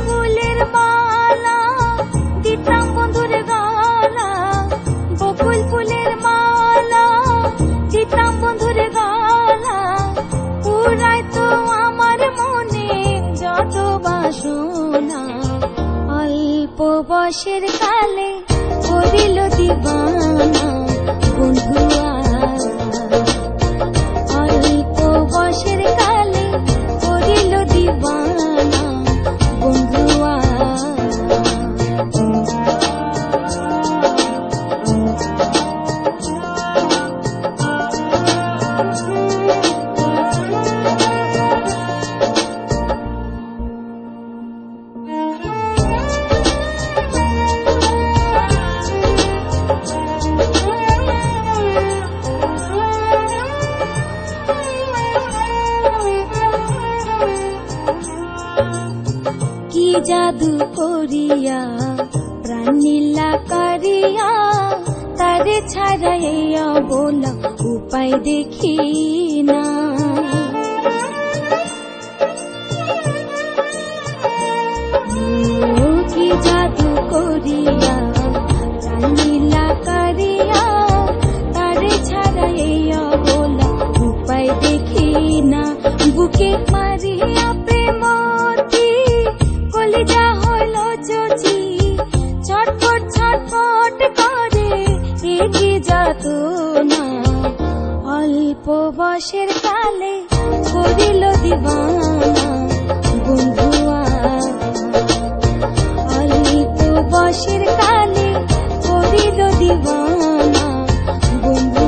ফুলের মালা দিতাম বন্ধুর গালা, বকুল ফুলের মালা দিতাম বন্ধুর গালা, পুরাইতো আমার মনে যত বাসনা। অল্প বয়সের কালে করিল দিবানা বন্ধু, অল্প বয়সের কালে করিল দিবানা বন্ধু। কি জাদু করিয়া প্রাণ নীলা করিয়া, তারে ছাড়াইয়া বলা উপায় দেখি না। কি জাদু করিয়া প্রাণ নীলা করিয়া, তারে ছাড়াইয়া বলা উপায় দেখি না। বুকে মারিয়া প্রেমতি কলিজা হইল চচি, ছটফট ছটফট করে এগি যাত না। অল্প বয়সের কালে করিল দিবানা বন্ধু, অল্প বয়সের কালে করিল দিবানা বন্ধু।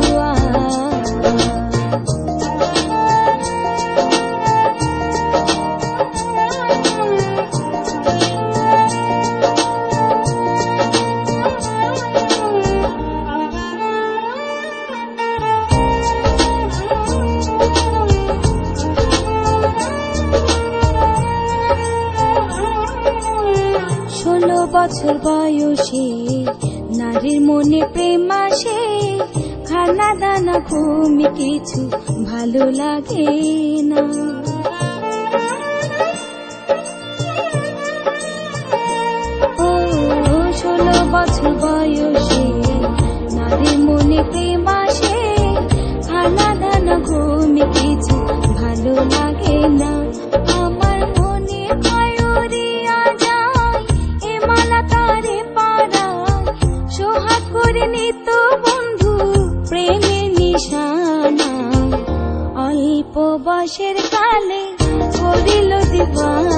বছর বয়সে নারীর মনে প্রেম আসে, খানা দানা ঘুমি কিছু ভালো লাগে না। 16 বছর বয়সে নারীর মনে প্রেম আসে, খানা দানা ঘুমি কিছু ভালো লাগে না। আমার মনে খয়রিয়া যায় এ মালা তারে পাড়ায়, সোহাগ করে নিত বন্ধু প্রেমের নিশানা। অল্প বয়সের কালে করিল দিবানা